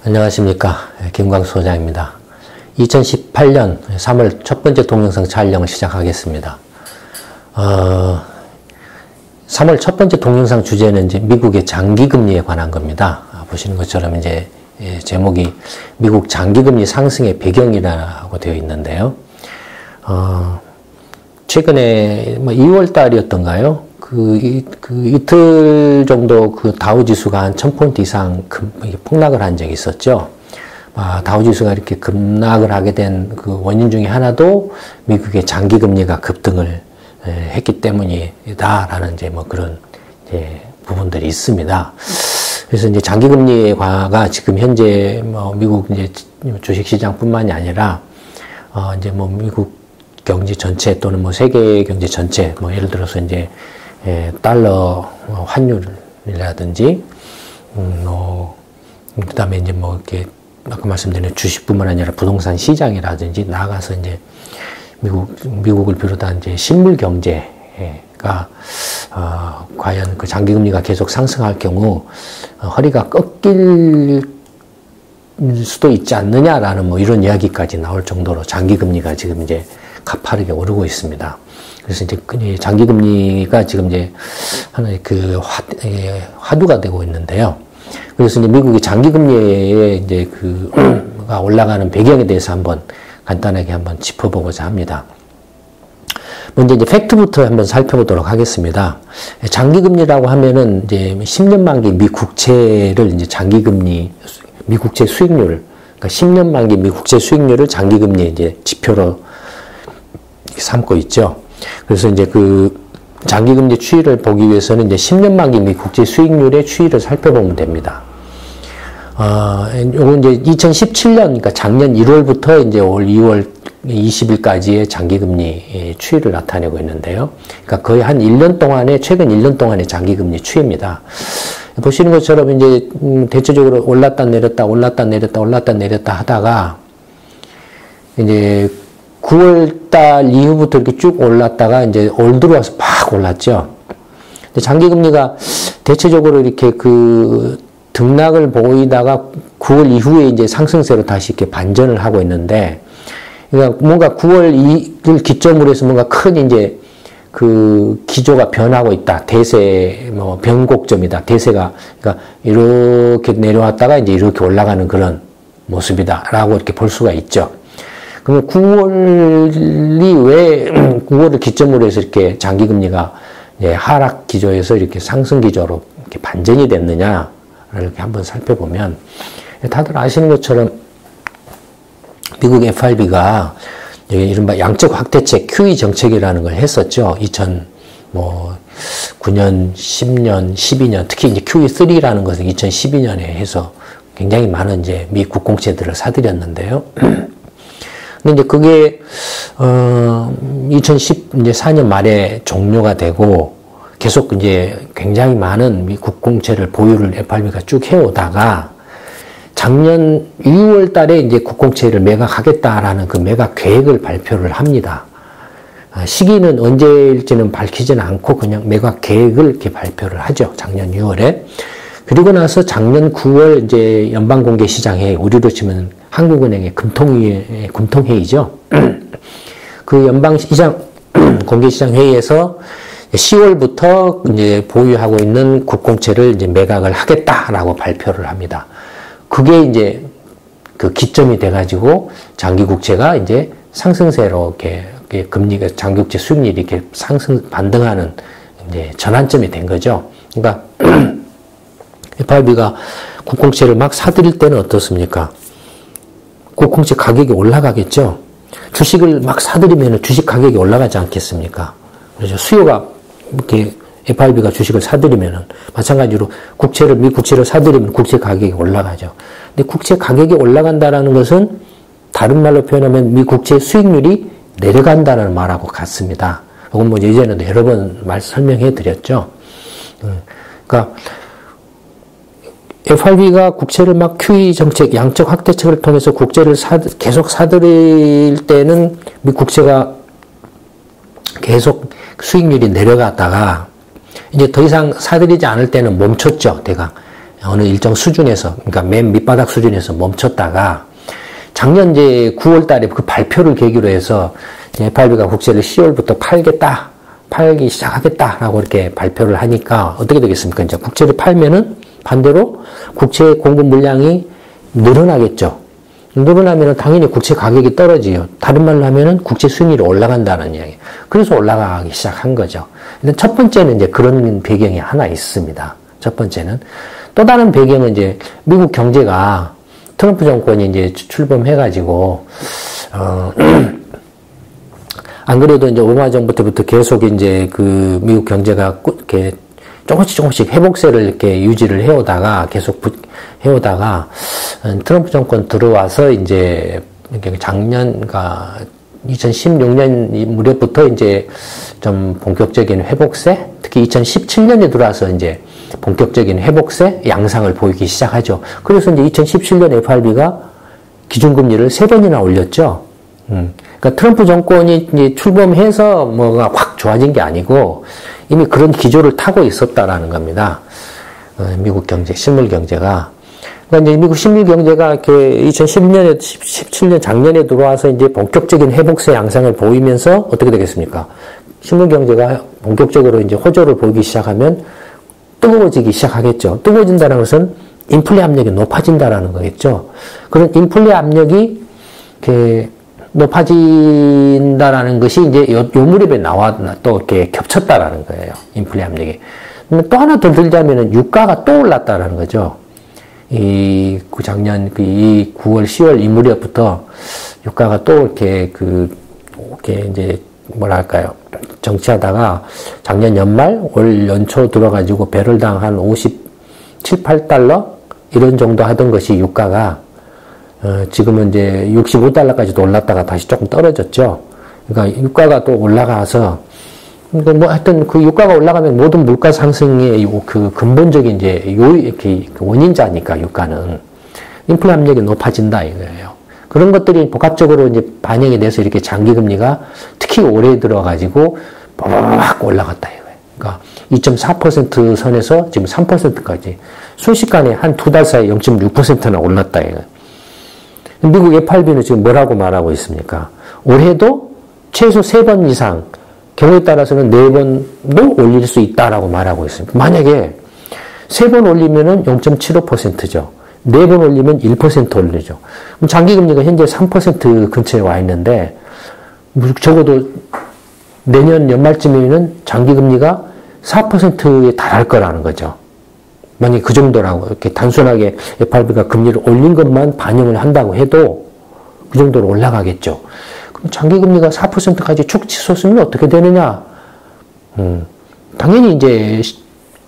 안녕하십니까. 김광수 소장입니다. 2018년 3월 첫 번째 동영상 촬영을 시작하겠습니다. 3월 첫 번째 동영상 주제는 이제 미국의 장기금리에 관한 겁니다. 보시는 것처럼 이제 제목이 미국 장기금리 상승의 배경이라고 되어 있는데요. 최근에 2월 달이었던가요? 이틀 정도 다우 지수가 한 1000포인트 이상 폭락을 한 적이 있었죠. 다우 지수가 이렇게 급락을 하게 된 그 원인 중에 하나도 미국의 장기금리가 급등을 했기 때문이다라는 그런 부분들이 있습니다. 그래서 이제 장기금리가 지금 현재 미국 주식시장뿐만이 아니라 미국 경제 전체 또는 세계 경제 전체 예를 들어서 달러 환율이라든지 그다음에 이렇게 아까 말씀드린 주식뿐만 아니라 부동산 시장이라든지 나아가서 미국을 비롯한 실물 경제가 과연 그 장기금리가 계속 상승할 경우 허리가 꺾일 수도 있지 않느냐라는 이런 이야기까지 나올 정도로 장기금리가 지금 가파르게 오르고 있습니다. 그래서 장기금리가 지금 하나의 화두가 되고 있는데요. 그래서 미국의 장기금리에 가 올라가는 배경에 대해서 간단하게 짚어보고자 합니다. 먼저 팩트부터 한번 살펴보도록 하겠습니다. 장기금리라고 하면은 10년 만기 미 국채를 장기금리, 미 국채 수익률, 그러니까 10년 만기 미 국채 수익률을 장기금리 지표로 삼고 있죠. 그래서 장기금리 추이를 보기 위해서는 10년 만기 미 국채 수익률의 추이를 살펴보면 됩니다. 요건 2017년, 그러니까 작년 1월부터 올 2월 20일까지의 장기금리 추이를 나타내고 있는데요. 그러니까 거의 한 1년 동안의, 최근 1년 동안의 장기금리 추이입니다. 보시는 것처럼 대체적으로 올랐다 내렸다, 올랐다 내렸다, 올랐다 내렸다 하다가 9월달 이후부터 이렇게 쭉 올랐다가 올 들어와서 팍 올랐죠. 근데 장기금리가 대체적으로 이렇게 등락을 보이다가 9월 이후에 상승세로 다시 이렇게 반전을 하고 있는데, 그러니까 뭔가 9월 2일 기점으로 해서 뭔가 큰 기조가 변하고 있다. 대세, 변곡점이다. 대세가, 그러니까 이렇게 내려왔다가 이렇게 올라가는 그런 모습이다. 라고 이렇게 볼 수가 있죠. 그러면 9월이 왜 9월을 기점으로 해서 이렇게 장기금리가 하락 기조에서 이렇게 상승 기조로 이렇게 반전이 됐느냐를 이렇게 한번 살펴보면, 다들 아시는 것처럼 미국 FRB가 이른바 양적 확대책 QE 정책이라는 걸 했었죠. 2009년, 10년, 12년, 특히 QE3라는 것을 2012년에 해서 굉장히 많은 미 국공채들을 사들였는데요. 근데 그게 2014년 말에 종료가 되고 계속 굉장히 많은 미 국공채를 보유를 FRB가 쭉 해오다가 작년 6월 달에 국공채를 매각하겠다라는 그 매각 계획을 발표를 합니다. 시기는 언제일지는 밝히지는 않고 그냥 매각 계획을 이렇게 발표를 하죠. 작년 6월에. 그리고 나서 작년 9월 연방공개시장회, 우리로 치면 한국은행의 금통회의죠. 그 연방시장 공개시장 회의에서 10월부터 보유하고 있는 국공채를 매각을 하겠다라고 발표를 합니다. 그게 그 기점이 돼가지고 장기국채가 상승세로 이렇게 금리가 장기국채 수익률이 이렇게 반등하는 전환점이 된 거죠. 그러니까 FRB가 국공채를 막 사들일 때는 어떻습니까? 국공채 가격이 올라가겠죠. 주식을 막 사들이면 주식 가격이 올라가지 않겠습니까? 그렇죠. 수요가 이렇게 FRB가 주식을 사들이면 마찬가지로 미 국채를 사들이면 국채 가격이 올라가죠. 근데 국채 가격이 올라간다라는 것은 다른 말로 표현하면 미 국채 수익률이 내려간다는 말하고 같습니다. 이건 예전에도 여러 번 설명해 드렸죠. 그러니까 FRB가 국채를 막 QE 정책, 양적 확대책을 통해서 국채를 계속 사들일 때는 미 국채가 계속 수익률이 내려갔다가 이제 더 이상 사들이지 않을 때는 멈췄죠, 대강. 어느 일정 수준에서, 그러니까 맨 밑바닥 수준에서 멈췄다가 작년 이제 9월 달에 그 발표를 계기로 해서 FRB가 국채를 10월부터 팔기 시작하겠다라고 이렇게 발표를 하니까 어떻게 되겠습니까? 이제 국채를 팔면은 반대로 국채 공급 물량이 늘어나겠죠. 늘어나면은 당연히 국채 가격이 떨어지요. 다른 말로 하면은 국채 수익률이 올라간다는 이야기. 그래서 올라가기 시작한 거죠. 근데 첫 번째는 이제 그런 배경이 하나 있습니다. 첫 번째는. 또 다른 배경은 이제 미국 경제가 트럼프 정권이 이제 출범해가지고, 안 그래도 이제 오바마 정부 때부터 계속 이제 그 미국 경제가 이렇게 조금씩 회복세를 이렇게 유지를 해오다가 해오다가 트럼프 정권 들어와서 이제 작년과 2016년 무렵부터 이제 좀 본격적인 회복세, 특히 2017년에 들어와서 이제 본격적인 회복세 양상을 보이기 시작하죠. 그래서 이제 2017년 FRB가 기준금리를 3번이나 올렸죠. 그러니까 트럼프 정권이 이제 출범해서 뭐가 확 좋아진 게 아니고 이미 그런 기조를 타고 있었다라는 겁니다. 미국 경제, 실물 경제가. 그러니까 이제 미국 실물 경제가 이렇게 2012년에, 17년 작년에 들어와서 이제 본격적인 회복세 양상을 보이면서 어떻게 되겠습니까? 실물 경제가 본격적으로 이제 호조를 보이기 시작하면 뜨거워지기 시작하겠죠. 뜨거워진다는 것은 인플레 압력이 높아진다라는 거겠죠. 그런 인플레 압력이 이렇게 높아진다라는 것이 이제 요 무렵에 또 이렇게 겹쳤다라는 거예요. 인플레 압력이. 또 하나 더 들자면은 유가가 또 올랐다라는 거죠. 작년 이 9월, 10월 이 무렵부터 유가가 또 이렇게 이렇게 이제 뭐랄까요. 정치하다가 작년 연말, 올 연초 들어가지고 배럴당 한 57, 8달러? 이런 정도 하던 것이 유가가 지금은 이제 65달러까지도 올랐다가 다시 조금 떨어졌죠. 그러니까 유가가 또 올라가서, 뭐 하여튼 그 유가가 올라가면 모든 물가 상승의 그 근본적인 이제 이렇게 원인자니까 유가는 인플레 압력이 높아진다 이거예요. 그런 것들이 복합적으로 이제 반영이 돼서 이렇게 장기금리가 특히 올해 들어가지고 막 올라갔다 이거예요. 그러니까 2.4% 선에서 지금 3%까지 순식간에 한 2달 사이에 0.6%나 올랐다 이거예요. 미국 FRB는 지금 뭐라고 말하고 있습니까? 올해도 최소 3번 이상, 경우에 따라서는 4번도 올릴 수 있다라고 말하고 있습니다. 만약에 3번 올리면은 0.75%죠. 4번 올리면 1% 올리죠. 그럼 장기금리가 현재 3% 근처에 와 있는데, 적어도 내년 연말쯤이면 장기금리가 4%에 달할 거라는 거죠. 만약에 그 정도라고, 이렇게 단순하게 FRB가 금리를 올린 것만 반영을 한다고 해도 그 정도로 올라가겠죠. 그럼 장기금리가 4%까지 축 치솟으면 어떻게 되느냐? 당연히 이제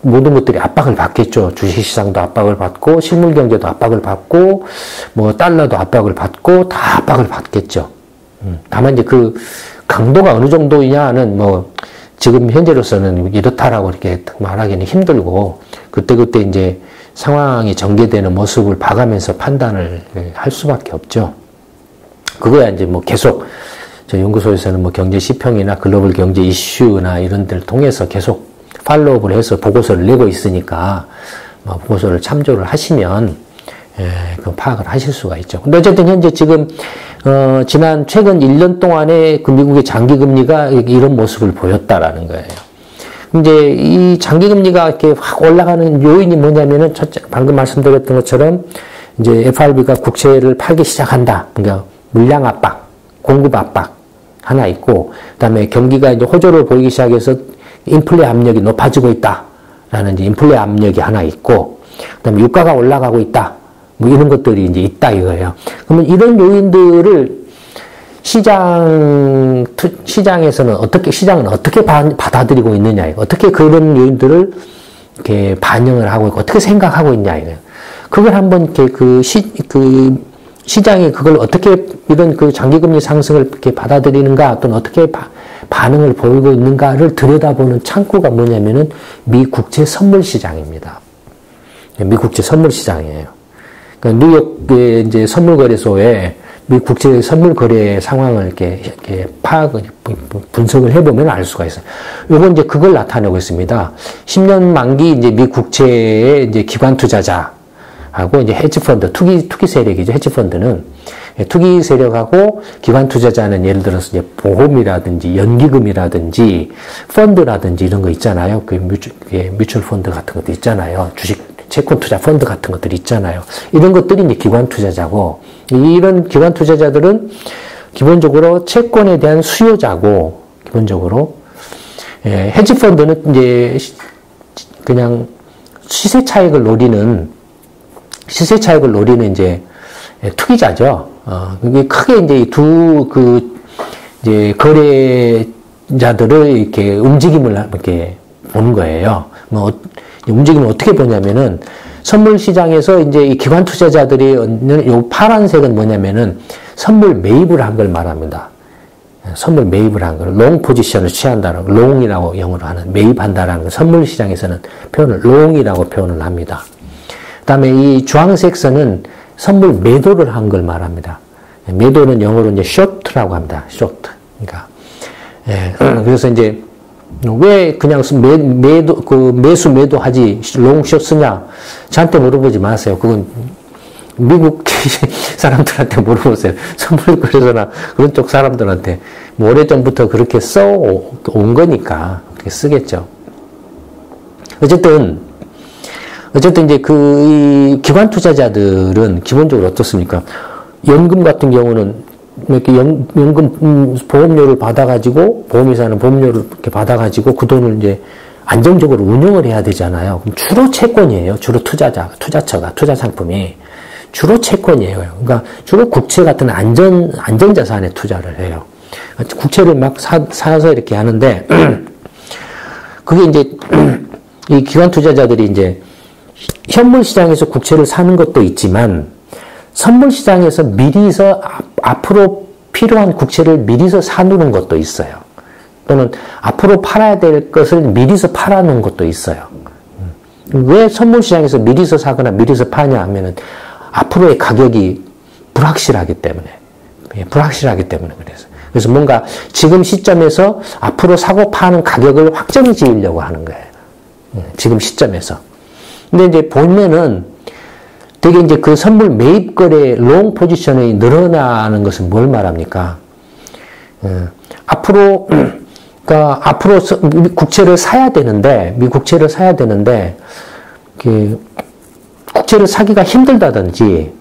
모든 것들이 압박을 받겠죠. 주식시장도 압박을 받고, 실물경제도 압박을 받고, 뭐 달러도 압박을 받고, 다 압박을 받겠죠. 다만 이제 그 강도가 어느 정도냐는 뭐 지금 현재로서는 이렇다라고 이렇게 말하기는 힘들고, 그때그때 이제 상황이 전개되는 모습을 봐가면서 판단을 할 수밖에 없죠. 그거야 이제 뭐 계속 저 연구소에서는 뭐 경제 시평이나 글로벌 경제 이슈나 이런 데를 통해서 계속 팔로우업을 해서 보고서를 내고 있으니까 뭐 보고서를 참조를 하시면 그 파악을 하실 수가 있죠. 근데 어쨌든 현재 지금 최근 1년 동안에 그 미국의 장기금리가 이런 모습을 보였다라는 거예요. 이제 이 장기금리가 이렇게 확 올라가는 요인이 뭐냐면은 첫째, 방금 말씀드렸던 것처럼 이제 FRB가 국채를 팔기 시작한다. 그러니까 물량 압박, 공급 압박 하나 있고, 그다음에 경기가 이제 호조를 보이기 시작해서 인플레 압력이 높아지고 있다라는 이제 인플레 압력이 하나 있고, 그다음에 유가가 올라가고 있다. 뭐 이런 것들이 이제 있다 이거예요. 그러면 이런 요인들을 시장에서는 시장은 어떻게 받아들이고 있느냐, 어떻게 그런 요인들을 이렇게 반영을 하고 있고, 어떻게 생각하고 있냐, 이거예요. 그걸 한번 이렇게 시장이 그걸 어떻게 이런 그 장기금리 상승을 이렇게 받아들이는가, 또는 어떻게 반응을 보이고 있는가를 들여다보는 창구가 뭐냐면은 미국채 선물 시장입니다. 미국채 선물 시장이에요. 그러니까 뉴욕의 이제 선물거래소에 미 국제 선물 거래 상황을 이렇게 분석을 해보면 알 수가 있어요. 요건 이제 그걸 나타내고 있습니다. 10년 만기 이제 미 국채의 이제 기관 투자자하고 이제 헤지펀드, 투기 세력이죠. 헤지펀드는 투기 세력하고 기관 투자자는 예를 들어서 이제 보험이라든지 연기금이라든지 펀드라든지 이런 거 있잖아요. 그 뮤추얼 펀드 같은 것도 있잖아요. 주식 채권 투자 펀드 같은 것들이 있잖아요. 이런 것들이 이제 기관 투자자고, 이런 기관 투자자들은 기본적으로 채권에 대한 수요자고, 기본적으로, 헤지 펀드는 이제 그냥 시세 차익을 노리는 이제 투기자죠. 그게 크게 이제 이제 거래자들을 이렇게 움직임을 이렇게 보는 거예요. 움직임을 어떻게 보냐면은, 선물 시장에서 이제 이 기관 투자자들이 요 파란색은 뭐냐면은, 선물 매입을 한 걸 말합니다. 선물 매입을 한 걸, 롱 포지션을 취한다는 걸, 롱이라고 영어로 하는, 매입한다라는 걸, 선물 시장에서는 롱이라고 표현을 합니다. 그 다음에 이 주황색 선은 선물 매도를 한 걸 말합니다. 매도는 영어로 이제 short라고 합니다. short. 그러니까, 그래서 이제, 왜 그냥 매수 매도하지 롱숏 쓰냐? 저한테 물어보지 마세요. 그건 미국 사람들한테 물어보세요. 선물 거래소나 그런 쪽 사람들한테 뭐 오래전부터 그렇게 써온 거니까 그렇게 쓰겠죠. 어쨌든 이제 이 기관 투자자들은 기본적으로 어떻습니까? 연금 같은 경우는 이렇게 연금 보험료를 받아가지고, 보험회사는 보험료를 이렇게 받아가지고 그 돈을 이제 안정적으로 운영을 해야 되잖아요. 그럼 주로 채권이에요. 주로 투자처가, 투자 상품이. 주로 채권이에요. 그러니까 주로 국채 같은 안전자산에 투자를 해요. 국채를 막 사서 이렇게 하는데, 그게 이제, 이 기관 투자자들이 이제 현물 시장에서 국채를 사는 것도 있지만, 선물 시장에서 미리서 앞으로 필요한 국채를 미리서 사놓는 것도 있어요. 또는 앞으로 팔아야 될 것을 미리서 팔아놓은 것도 있어요. 왜 선물 시장에서 미리서 사거나 미리서 파냐 하면은 앞으로의 가격이 불확실하기 때문에 그래서 뭔가 지금 시점에서 앞으로 사고 파는 가격을 확정 지으려고 하는 거예요. 지금 시점에서. 근데 이제 보면은 되게 이제 그 선물 매입 거래 롱 포지션이 늘어나는 것은 뭘 말합니까? 앞으로 국채를 사야 되는데, 국채를 사기가 힘들다든지,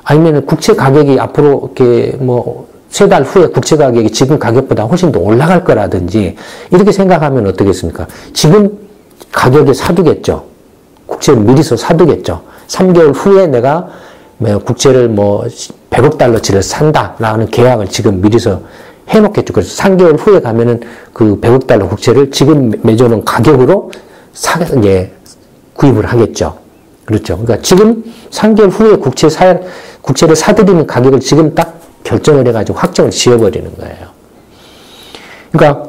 아니면 국채 가격이 앞으로 이렇게 뭐, 3달 후에 국채 가격이 지금 가격보다 훨씬 더 올라갈 거라든지, 이렇게 생각하면 어떻겠습니까? 지금 가격에 사두겠죠. 국채를 미리서 사두겠죠. 3개월 후에 내가 국채를 뭐 100억 달러치를 산다라는 계약을 지금 미리서 해놓겠죠. 그래서 3개월 후에 가면은 그 100억 달러 국채를 지금 맺어놓은 가격으로 이제 구입을 하겠죠. 그렇죠. 그러니까 지금 3개월 후에 국채를 사들이는 가격을 지금 딱 결정을 해가지고 확정을 지어버리는 거예요. 그러니까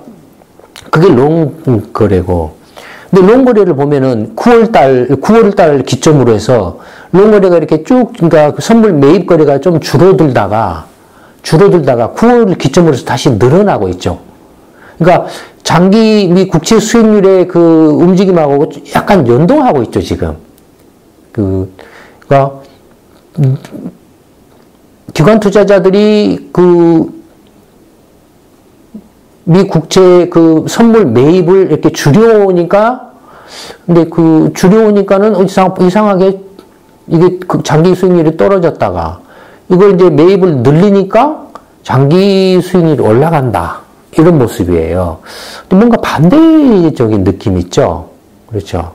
그게 롱 거래고, 근데 롱거래를 보면은 9월달 기점으로 해서 롱거래가 이렇게 쭉, 그러니까 선물 매입 거래가 좀 줄어들다가 9월 기점으로 해서 다시 늘어나고 있죠. 그러니까 장기 미 국채 수익률의 그 움직임하고 약간 연동하고 있죠, 지금. 그러니까 기관 투자자들이 미 국채 그 선물 매입을 이렇게 줄여오니까, 근데 줄여오니까는 이상하게 이게 그 장기 수익률이 떨어졌다가 이걸 이제 매입을 늘리니까 장기 수익률이 올라간다. 이런 모습이에요. 또 뭔가 반대적인 느낌이 있죠. 그렇죠.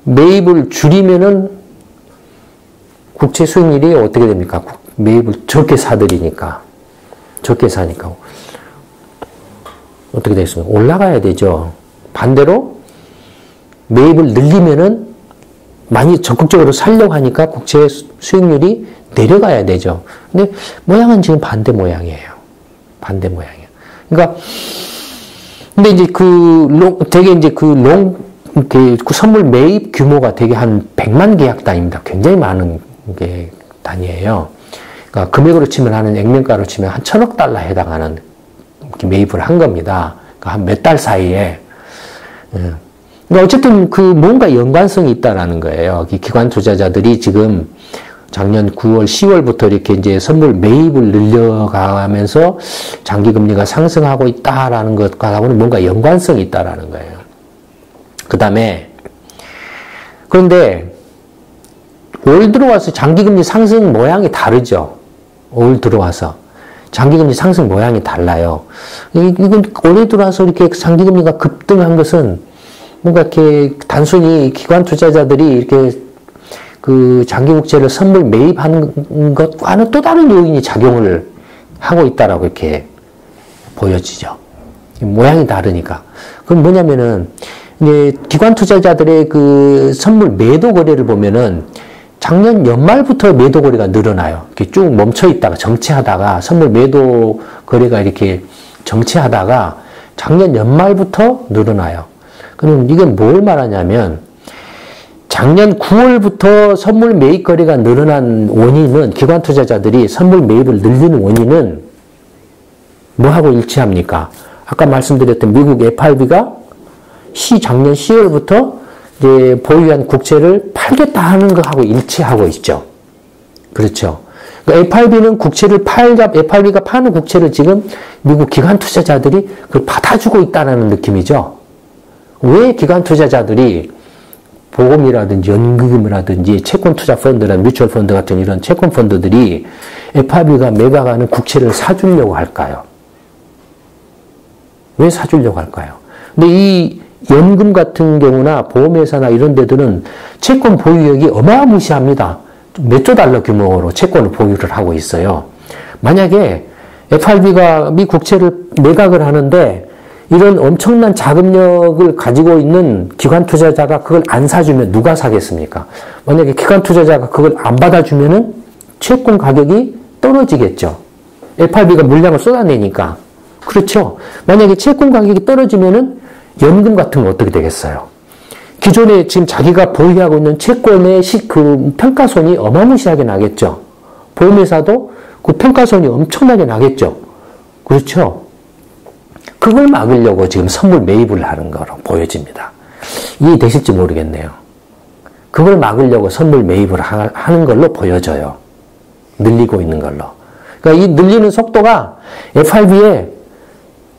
매입을 줄이면은 국채 수익률이 어떻게 됩니까? 매입을 적게 사들이니까. 적게 사니까. 어떻게 되겠습니까? 올라가야 되죠. 반대로 매입을 늘리면은 많이 적극적으로 살려고 하니까 국채 수익률이 내려가야 되죠. 근데 모양은 지금 반대 모양이에요. 반대 모양이에요. 그러니까 근데 이제 되게 이제 그 선물 매입 규모가 되게 한 100만 계약 단위입니다. 굉장히 많은 게 단위예요. 그러니까 금액으로 치면 하는 액면가로 치면 한 1,000억 달러에 해당하는 매입을 한 겁니다. 그러니까 한 몇 달 사이에. 그러니까 어쨌든 그 뭔가 연관성이 있다라는 거예요. 기관 투자자들이 지금 작년 9월, 10월부터 이렇게 이제 선물 매입을 늘려가면서 장기 금리가 상승하고 있다라는 것과는 뭔가 연관성이 있다라는 거예요. 그 다음에 그런데 올 들어와서 장기 금리 상승 모양이 다르죠. 올 들어와서 장기 금리 상승 모양이 달라요. 이건 올해 들어와서 이렇게 장기 금리가 급등한 것은 뭔가 이렇게 단순히 기관 투자자들이 이렇게 그 장기 국채를 선물 매입하는 것과는 또 다른 요인이 작용을 하고 있다라고 이렇게 보여지죠. 모양이 다르니까. 그럼 뭐냐면은 이제 기관 투자자들의 그 선물 매도 거래를 보면은 작년 연말부터 매도 거래가 늘어나요. 이렇게 쭉 멈춰 있다가 정체하다가 선물 매도 거래가 이렇게 정체하다가 작년 연말부터 늘어나요. 그럼 이게 뭘 말하냐면 작년 9월부터 선물 매입 거래가 늘어난 원인은 기관 투자자들이 선물 매입을 늘리는 원인은 뭐하고 일치합니까? 아까 말씀드렸던 미국 FRB가 작년 10월부터 이제 보유한 국채를 팔겠다 하는 것하고 일치하고 있죠. 그렇죠. 그러니까 FRB는 국채를 FRB가 파는 국채를 지금 미국 기관 투자자들이 그걸 받아주고 있다는 느낌이죠. 왜 기관 투자자들이 보험이라든지 연금이라든지 채권 투자 펀드나 뮤추얼 펀드 같은 이런 채권 펀드들이 FRB가 매각하는 국채를 사주려고 할까요? 왜 사주려고 할까요? 근데 이 연금 같은 경우나 보험회사나 이런 데들은 채권 보유액이 어마무시합니다. 몇 조 달러 규모로 채권을 보유를 하고 있어요. 만약에 FRB가 미 국채를 매각을 하는데 이런 엄청난 자금력을 가지고 있는 기관 투자자가 그걸 안 사주면 누가 사겠습니까? 만약에 기관 투자자가 그걸 안 받아주면은 채권 가격이 떨어지겠죠. FRB가 물량을 쏟아내니까. 그렇죠. 만약에 채권 가격이 떨어지면은 연금 같은 건 어떻게 되겠어요? 기존에 지금 자기가 보유하고 있는 채권의 그 평가손이 어마무시하게 나겠죠. 보험회사도 그 평가손이 엄청나게 나겠죠. 그렇죠. 그걸 막으려고 지금 선물 매입을 하는 거로 보여집니다. 이해되실지 모르겠네요. 그걸 막으려고 선물 매입을 하는 걸로 보여져요. 늘리고 있는 걸로. 그러니까 이 늘리는 속도가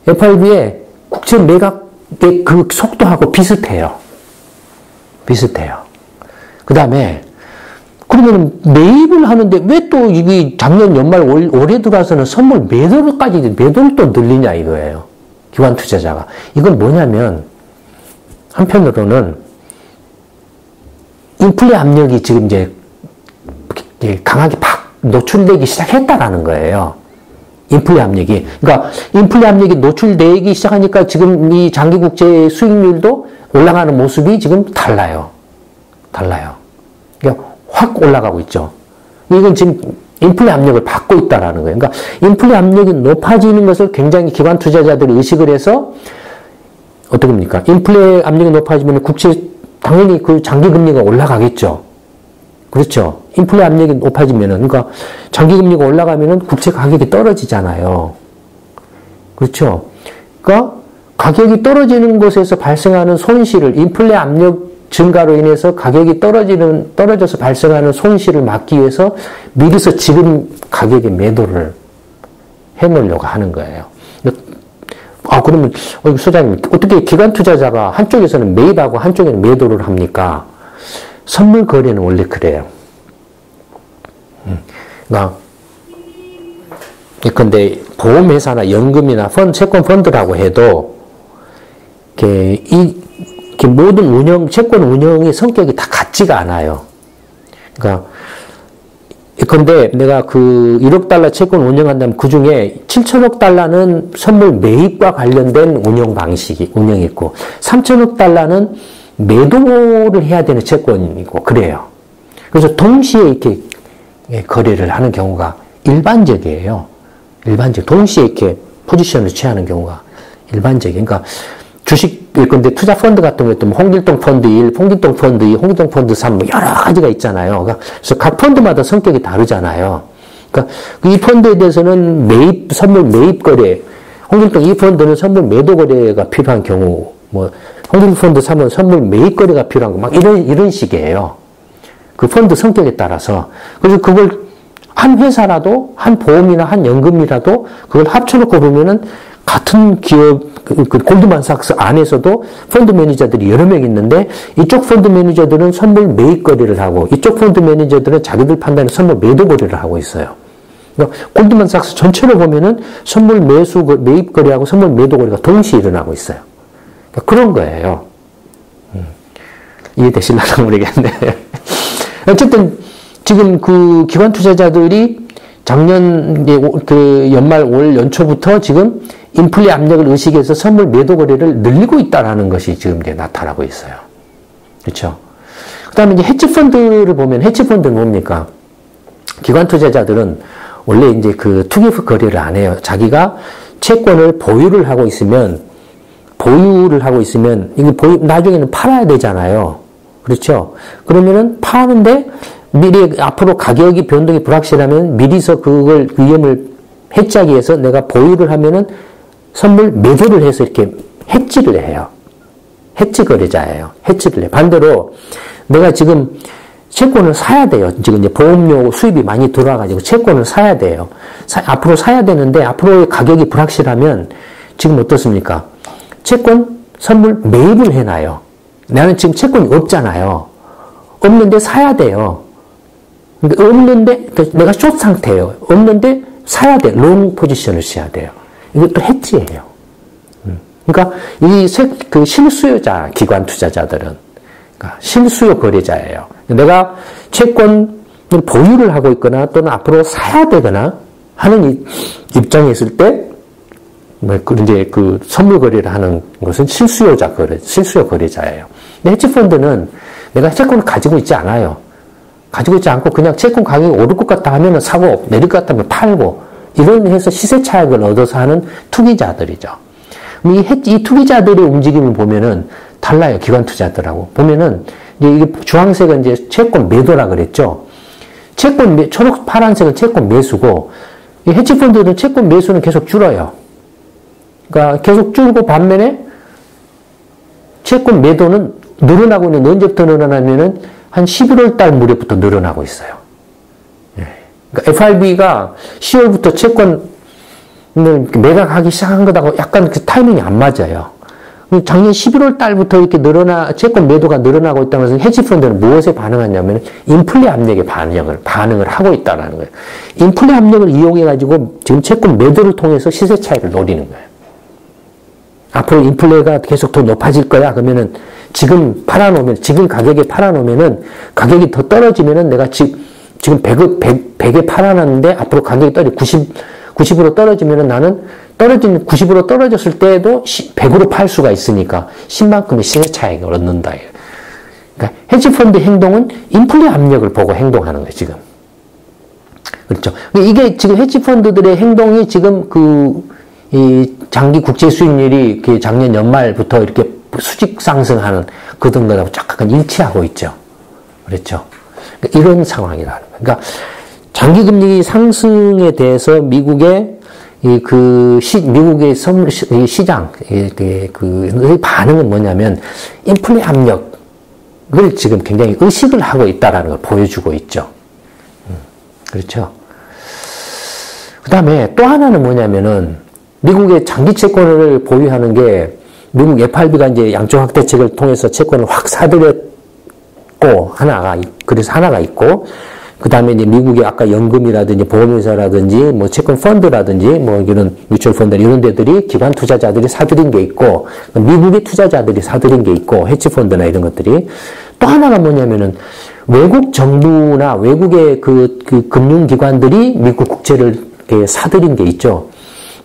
FRB의 국채 매각의 그 속도하고 비슷해요. 그 다음에 그러면 매입을 하는데 왜 또 이게 작년 연말 올해 들어와서는 선물 매도를 또 늘리냐 이거예요. 기관 투자자가. 이건 뭐냐면 한편으로는 인플레 압력이 지금 이제 강하게 팍 노출되기 시작했다라는 거예요. 인플레 압력이. 그러니까 인플레 압력이 노출되기 시작하니까 지금 이 장기 국채 수익률도 올라가는 모습이 지금 달라요. 그러니까 확 올라가고 있죠. 이건 지금 인플레 압력을 받고 있다라는 거예요. 그러니까 인플레 압력이 높아지는 것을 굉장히 기관 투자자들이 의식을 해서 어떻게 합니까? 인플레 압력이 높아지면 국채 당연히 그 장기 금리가 올라가겠죠. 그렇죠. 인플레 압력이 높아지면은 그러니까 장기 금리가 올라가면은 국채 가격이 떨어지잖아요. 그렇죠. 그러니까 가격이 떨어지는 곳에서 발생하는 손실을 인플레 압력 증가로 인해서 가격이 떨어져서 발생하는 손실을 막기 위해서 미리서 지금 가격에 매도를 해놓으려고 하는 거예요. 그러면, 소장님, 어떻게 기관 투자자가 한쪽에서는 매입하고 한쪽에는 매도를 합니까? 선물 거래는 원래 그래요. 그러니까, 근데 보험회사나 연금이나 채권 펀드라고 해도, 모든 채권 운영의 성격이 다 같지가 않아요. 그러니까, 근데 내가 그 1억 달러 채권 운영한다면 그 중에 7천억 달러는 선물 매입과 관련된 운영이 있고, 3천억 달러는 매도를 해야 되는 채권이고, 그래요. 그래서 동시에 이렇게 거래를 하는 경우가 일반적이에요. 동시에 이렇게 포지션을 취하는 경우가 일반적이에요. 그러니까 주식, 근데 투자 펀드 같은 것도 홍길동 펀드 1, 홍길동 펀드 2, 홍길동 펀드 3, 여러 가지가 있잖아요. 그래서 각 펀드마다 성격이 다르잖아요. 그러니까 이 펀드에 대해서는 선물 매입 거래, 홍길동 이 펀드는 선물 매도 거래가 필요한 경우, 뭐, 홍길동 펀드 사면 선물 매입 거래가 필요한 거, 막 이런 식이에요. 그 펀드 성격에 따라서. 그래서 그걸 한 회사라도, 한 보험이나 한 연금이라도 그걸 합쳐놓고 보면은 같은 기업, 그 골드만삭스 안에서도 펀드 매니저들이 여러 명 있는데 이쪽 펀드 매니저들은 선물 매입 거래를 하고 이쪽 펀드 매니저들은 자기들 판단에 선물 매도 거래를 하고 있어요. 그러니까 골드만삭스 전체로 보면은 선물 매입 거래하고 선물 매도 거래가 동시에 일어나고 있어요. 그러니까 그런 거예요. 이해되실라나 모르겠네. 어쨌든 지금 그 기관 투자자들이 작년 그 연말 올 연초부터 지금 인플레 압력을 의식해서 선물 매도 거래를 늘리고 있다라는 것이 지금 이제 나타나고 있어요. 그렇죠? 그다음에 이제 헤지펀드를 보면 헤지펀드는 뭡니까? 기관 투자자들은 원래 이제 그 투기 거래를 안 해요. 자기가 채권을 보유를 하고 있으면 이게 나중에는 팔아야 되잖아요. 그렇죠? 그러면은 파는데 미리 앞으로 가격이 변동이 불확실하면 미리서 그걸 위험을 해지하기 위해서 내가 보유를 하면은 선물 매도를 해서 이렇게 해지를 해요. 해지 거래자예요. 해지를 해. 반대로 내가 지금 채권을 사야 돼요. 지금 이제 보험료 수입이 많이 들어와가지고 채권을 사야 돼요. 앞으로 사야 되는데 앞으로의 가격이 불확실하면 지금 어떻습니까? 채권 선물 매입을 해놔요. 나는 지금 채권이 없잖아요. 없는데 사야 돼요. 그러니까 없는데 내가 숏 상태예요. 없는데 사야 돼. 롱 포지션을 써야 돼요. 이것도 해지예요. 그러니까 그 실수요자 기관 투자자들은 그러니까 실수요 거래자예요. 내가 채권을 보유를 하고 있거나 또는 앞으로 사야 되거나 하는 입장에 있을 때 이제 그 선물 거래를 하는 것은 실수요 거래자예요. 근데 헤지펀드는 내가 채권을 가지고 있지 않아요. 가지고 있지 않고 그냥 채권 가격이 오를 것 같다 하면 사고 내릴 것 같다면 팔고 이런 해서 시세 차익을 얻어서 하는 투기자들이죠. 이 투기자들의 움직임을 보면은 달라요. 기관 투자들하고. 보면은 이제 이게 주황색은 이제 채권 매도라 그랬죠. 초록 파란색은 채권 매수고 이 헤지펀드는 채권 매수는 계속 줄어요. 그러니까 계속 줄고 반면에 채권 매도는 늘어나고 있는데 언제부터 늘어나면은 한 11월 달 무렵부터 늘어나고 있어요. 그러니까 FRB가 10월부터 채권을 매각하기 시작한 것하고 약간 그 타이밍이 안 맞아요. 작년 11월 달부터 이렇게 채권 매도가 늘어나고 있다는 것은 헤지펀드는 무엇에 반응하냐면 인플레 압력에 반응을 하고 있다는 거예요. 인플레 압력을 이용해가지고 지금 채권 매도를 통해서 시세 차익을 노리는 거예요. 앞으로 인플레가 계속 더 높아질 거야. 그러면은 지금 가격에 팔아놓으면은 가격이 더 떨어지면은 내가 지금 100에 팔아놨는데 앞으로 가격이 90으로 떨어지면은 나는 90으로 떨어졌을 때에도 100으로 팔 수가 있으니까 10만큼의 시세 차익을 얻는다. 그러니까 헤지펀드 행동은 인플레 압력을 보고 행동하는 거예요, 지금. 그렇죠. 이게 지금 헤지펀드들의 행동이 지금 이 장기 국채 수익률이 작년 연말부터 이렇게 수직 상승하는 그 등급하고 약간 일치하고 있죠. 그렇죠. 그러니까 이런 상황이라는 거예요. 그러니까 장기 금리 상승에 대해서 미국의 선물 시장 그 반응은 뭐냐면 인플레 압력을 지금 굉장히 의식을 하고 있다라는 걸 보여주고 있죠. 그렇죠. 그다음에 또 하나는 뭐냐면은 미국의 장기 채권을 보유하는 게 미국 FRB가 이제 양적 확대책을 통해서 채권을 확 사들였고 그래서 하나가 있고 그 다음에 이제 미국의 아까 연금이라든지 보험회사라든지 뭐 채권 펀드라든지 뭐 이런 뮤추얼 펀드 이런 데들이 기관 투자자들이 사들인 게 있고 미국의 투자자들이 사들인 게 있고 헤지 펀드나 이런 것들이 또 하나가 뭐냐면은 외국 정부나 외국의 그 금융기관들이 미국 국채를 이렇게 사들인 게 있죠.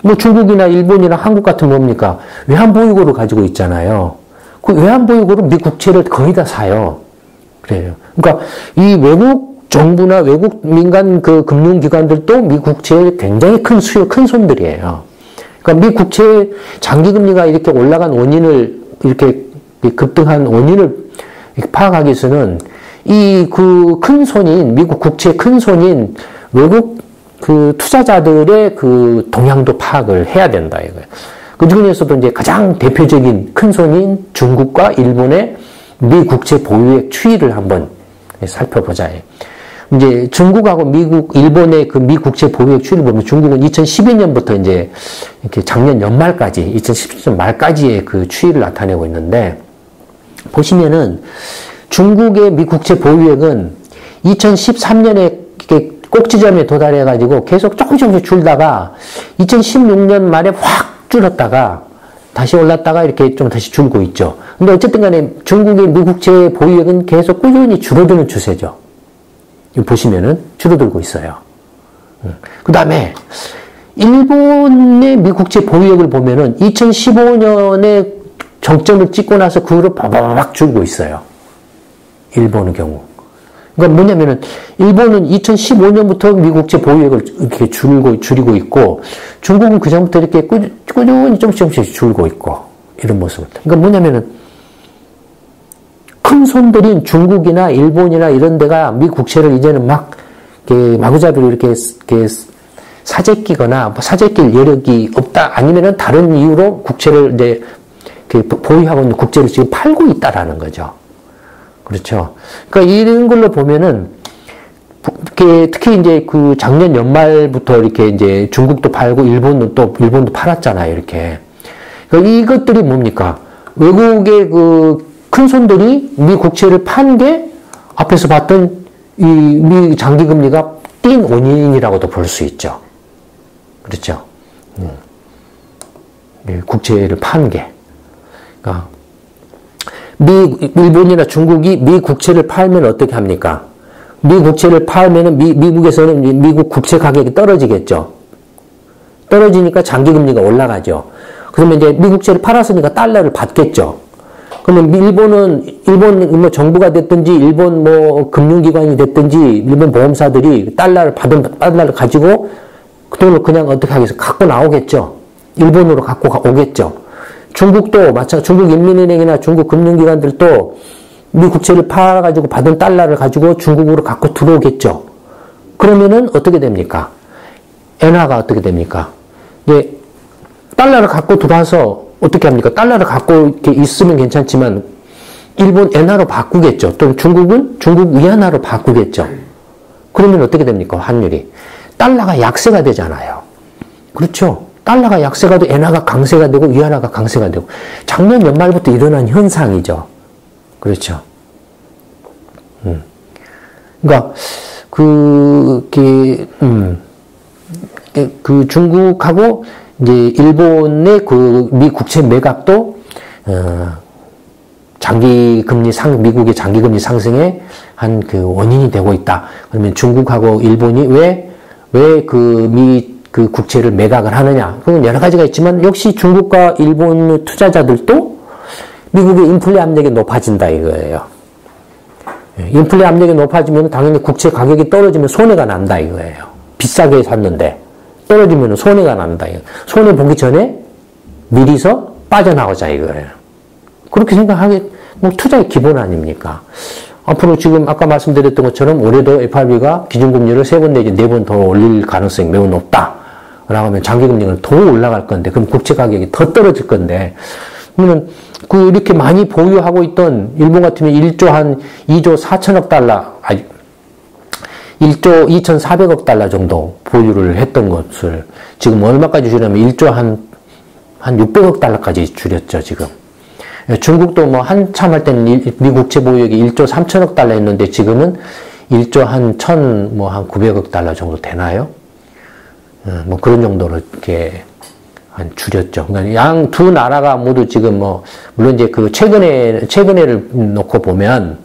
뭐 중국이나 일본이나 한국 같은 뭡니까? 외환보유고를 가지고 있잖아요. 그 외환보유고로 미 국채를 거의 다 사요. 그래요. 그러니까 이 외국 정부나 외국 민간 그 금융기관들도 미 국채에 굉장히 큰 손들이에요. 그러니까 미 국채 장기금리가 이렇게 올라간 원인을 이렇게 급등한 원인을 파악하기 위해서는 이 그 큰 손인 미국 국채 큰 손인 외국 그 투자자들의 그 동향도 파악을 해야 된다 이거예요. 그 중에서도 이제 가장 대표적인 큰 손인 중국과 일본의 미 국채 보유액 추이를 한번 살펴보자. 이제 중국하고 미국, 일본의 그 미 국채 보유액 추이를 보면 중국은 2012년부터 이제 이렇게 작년 연말까지, 2017년 말까지의 그 추이를 나타내고 있는데, 보시면은 중국의 미 국채 보유액은 2013년에 이렇게 꼭지점에 도달해가지고 계속 조금씩 줄다가 2016년 말에 확 줄었다가 다시 올랐다가 이렇게 좀 다시 줄고 있죠. 근데 어쨌든 간에 중국의 미 국채 보유액은 계속 꾸준히 줄어드는 추세죠. 보시면은 줄어들고 있어요. 그 다음에 일본의 미 국채 보유액을 보면은 2015년에 정점을 찍고 나서 그 후로 바바박 줄고 있어요. 일본의 경우. 그러니까 뭐냐면은 일본은 2015년부터 미국채 보유액을 이렇게 줄이고 있고 중국은 그 전부터 이렇게 꾸준히 조금씩 줄고 있고 이런 모습을. 그러니까 뭐냐면은 큰 손들인 중국이나 일본이나 이런 데가 미 국채를 이제는 막 이렇게 마구잡이로 이렇게 사재끼거나 사재낄 여력이 없다 아니면은 다른 이유로 국채를 이제 보유하고 있는 국채를 지금 팔고 있다라는 거죠. 그렇죠. 그러니까 이런 걸로 보면은 특히 이제 그 작년 연말부터 이렇게 이제 중국도 팔고 일본도 팔았잖아요. 이렇게. 그러니까 이것들이 뭡니까? 외국의 그 큰 손들이 미 국채를 판 게 앞에서 봤던 이 미 장기 금리가 뛴 원인이라고도 볼 수 있죠. 그렇죠. 국채를 판 게. 그러니까 일본이나 중국이 미 국채를 팔면 어떻게 합니까? 미 국채를 팔면은 미국에서는 미국 국채 가격이 떨어지겠죠. 떨어지니까 장기 금리가 올라가죠. 그러면 이제 미 국채를 팔았으니까 달러를 받겠죠. 그러면 일본 뭐 정부가 됐든지 일본 뭐 금융기관이 됐든지 일본 보험사들이 달러를 가지고 그 돈을 그냥 어떻게 하겠어요? 갖고 나오겠죠. 일본으로 갖고 오겠죠. 중국도 중국 인민은행이나 중국 금융기관들도 미 국채를 팔아가지고 받은 달러를 가지고 중국으로 갖고 들어오겠죠. 그러면은 어떻게 됩니까? 엔화가 어떻게 됩니까? 이제 달러를 갖고 들어와서 어떻게 합니까? 달러를 갖고 이렇게 있으면 괜찮지만 일본 엔화로 바꾸겠죠. 또 중국은 중국 위안화로 바꾸겠죠. 그러면 어떻게 됩니까? 환율이. 달러가 약세가 되잖아요. 그렇죠. 달러가 약세가 되고 엔화가 강세가 되고 위안화가 강세가 되고 작년 연말부터 일어난 현상이죠. 그렇죠. 그러니까 그 중국하고 이제 일본의 그 미 국채 매각도 미국의 장기 금리 상승에 한 그 원인이 되고 있다. 그러면 중국하고 일본이 왜 그 국채를 매각을 하느냐? 그건 여러 가지가 있지만 역시 중국과 일본 투자자들도 미국의 인플레 압력이 높아진다 이거예요. 인플레 압력이 높아지면 당연히 국채 가격이 떨어지면 손해가 난다 이거예요. 비싸게 샀는데 떨어지면 손해가 난다. 손해 보기 전에 미리서 빠져나오자 이거예요. 그렇게 생각하기 뭐 투자의 기본 아닙니까? 앞으로 지금 아까 말씀드렸던 것처럼 올해도 FRB가 기준금리를 3번 내지 4번 더 올릴 가능성이 매우 높다. 라고 하면 장기금리는 더 올라갈 건데, 그럼 국채 가격이 더 떨어질 건데, 그러면 이렇게 많이 보유하고 있던 일본 같으면 2조 4천억 달러, 1조 2,400억 달러 정도 보유를 했던 것을 지금 얼마까지 줄였냐면 1조 한 600억 달러까지 줄였죠, 지금. 중국도 뭐 한참 할 때는 미국채 보유액이 1조 3천억 달러였는데 지금은 1조 한 900억 달러 정도 되나요? 뭐 그런 정도로 이렇게 줄였죠. 그러니까 양 두 나라가 모두 지금 물론 이제 최근에를 놓고 보면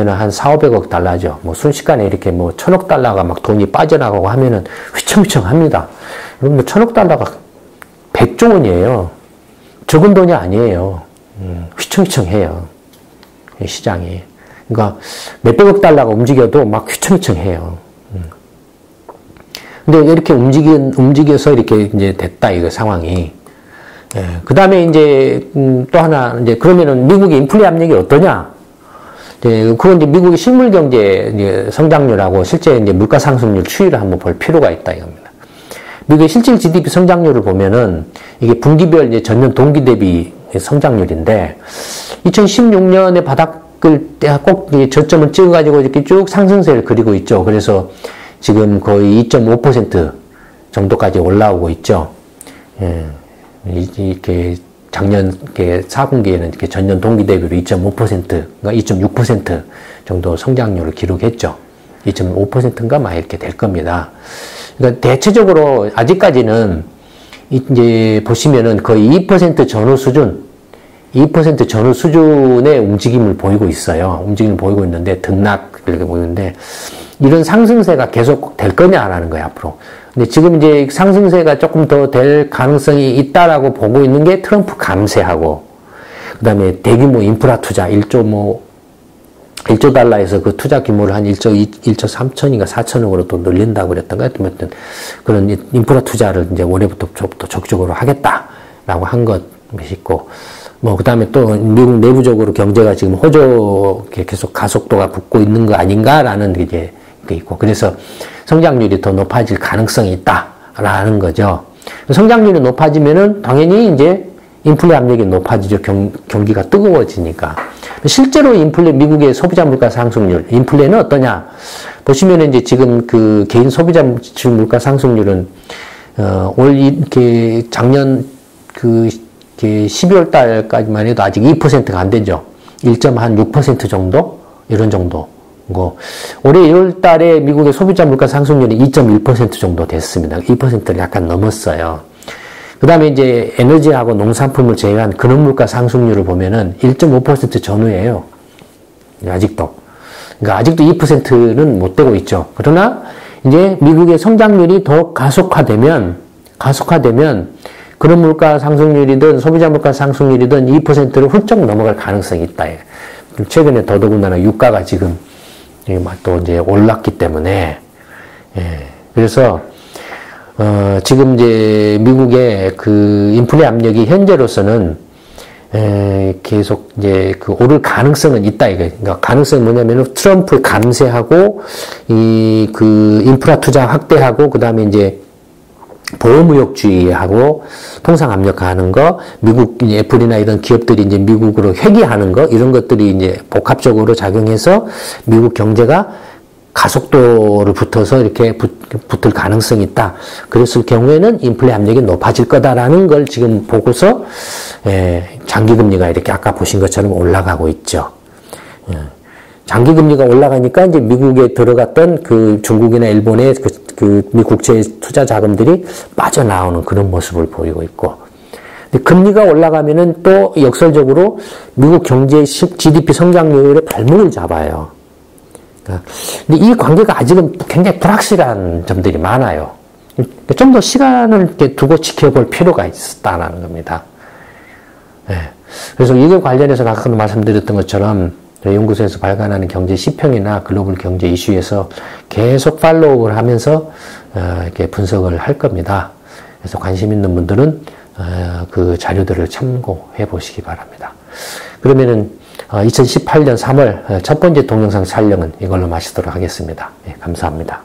한 4,500억 달러죠. 순식간에 이렇게 1,000억 달러가 막 돈이 빠져나가고 하면은 휘청휘청합니다. 여러분 1,000억 달러가 100조 원이에요. 적은 돈이 아니에요. 휘청휘청해요. 시장이. 그러니까 몇백억 달러가 움직여도 막 휘청휘청해요. 근데 이렇게 움직여서 이렇게 이제 됐다, 이거 상황이. 그 다음에 이제, 또 하나, 이제 그러면은 미국의 인플레 압력이 어떠냐? 그건 이제 미국의 실물 경제 성장률하고 실제 이제 물가 상승률 추이를 한번 볼 필요가 있다 이겁니다. 미국의 실질 GDP 성장률을 보면은 이게 분기별 이제 전년 동기 대비 성장률인데 2016년에 바닥을 꼭 저점을 찍어가지고 이렇게 쭉 상승세를 그리고 있죠. 그래서 지금 거의 2.5% 정도까지 올라오고 있죠. 예, 이렇게 작년 4분기에는 이렇게 전년 동기 대비로 2.5%, 그러니까 2.6% 정도 성장률을 기록했죠. 2.5%인가 막 이렇게 될 겁니다. 그러니까 대체적으로 아직까지는 이제 보시면은 거의 2% 전후 수준, 2% 전후 수준의 움직임을 보이고 있어요. 움직임을 보이고 있는데 등락 이렇게 보이는데 이런 상승세가 계속 될 거냐라는 거예요, 앞으로. 근데 지금 이제 상승세가 조금 더 될 가능성이 있다라고 보고 있는 게 트럼프 감세하고, 그 다음에 대규모 인프라 투자 1조 달러에서 그 투자 규모를 한 1조 3천인가 4천억으로 또 늘린다고 그랬던가, 하여튼 그런 인프라 투자를 이제 올해부터 더 적극적으로 하겠다라고 한 것이 있고, 그 다음에 또 미국 내부적으로 경제가 지금 호조 계속 가속도가 붙고 있는 거 아닌가라는 게 있고, 그래서 성장률이 더 높아질 가능성이 있다라는 거죠. 성장률이 높아지면은 당연히 이제 인플레 압력이 높아지죠. 경기가 뜨거워지니까. 실제로 미국의 소비자 물가 상승률, 인플레는 어떠냐? 보시면은 이제 지금 그 개인 소비자 물가 상승률은, 이렇게 작년 12월 달까지만 해도 아직 2%가 안 되죠. 1.6% 정도? 이런 정도. 올해 1월 달에 미국의 소비자 물가 상승률이 2.1% 정도 됐습니다. 2%를 약간 넘었어요. 그 다음에 이제 에너지하고 농산품을 제외한 근원 물가 상승률을 보면은 1.5% 전후예요. 아직도. 그러니까 아직도 2%는 못 되고 있죠. 그러나 이제 미국의 성장률이 더 가속화되면 근원 물가 상승률이든 소비자 물가 상승률이든 2%를 훌쩍 넘어갈 가능성이 있다. 최근에 더더군다나 유가가 지금 또 이제 올랐기 때문에, 그래서 지금 이제 미국의 그 인플레 압력이 현재로서는 계속 이제 그 오를 가능성은 있다 이거. 그러니까 가능성이 뭐냐면은 트럼프 감세하고 이 그 인프라 투자 확대하고 그 다음에 이제 보호무역주의하고 통상 압력화하는 거, 미국 애플이나 이런 기업들이 이제 미국으로 회귀하는 거, 이런 것들이 이제 복합적으로 작용해서 미국 경제가 가속도를 붙어서 이렇게 붙을 가능성이 있다. 그랬을 경우에는 인플레 압력이 높아질 거다라는 걸 지금 보고서 장기금리가 이렇게 아까 보신 것처럼 올라가고 있죠. 장기금리가 올라가니까 이제 미국에 들어갔던 그 중국이나 일본의 그 미국채 투자 자금들이 빠져나오는 그런 모습을 보이고 있고. 근데 금리가 올라가면은 또 역설적으로 미국 경제의 GDP 성장률에 발목을 잡아요. 근데 이 관계가 아직은 굉장히 불확실한 점들이 많아요. 좀 더 시간을 이렇게 두고 지켜볼 필요가 있다는 겁니다. 그래서 이걸 관련해서 아까 말씀드렸던 것처럼 연구소에서 발간하는 경제 시평이나 글로벌 경제 이슈에서 계속 팔로우를 하면서 이렇게 분석을 할 겁니다. 그래서 관심 있는 분들은 그 자료들을 참고해 보시기 바랍니다. 그러면은 2018년 3월 첫 번째 동영상 촬영은 이걸로 마치도록 하겠습니다. 감사합니다.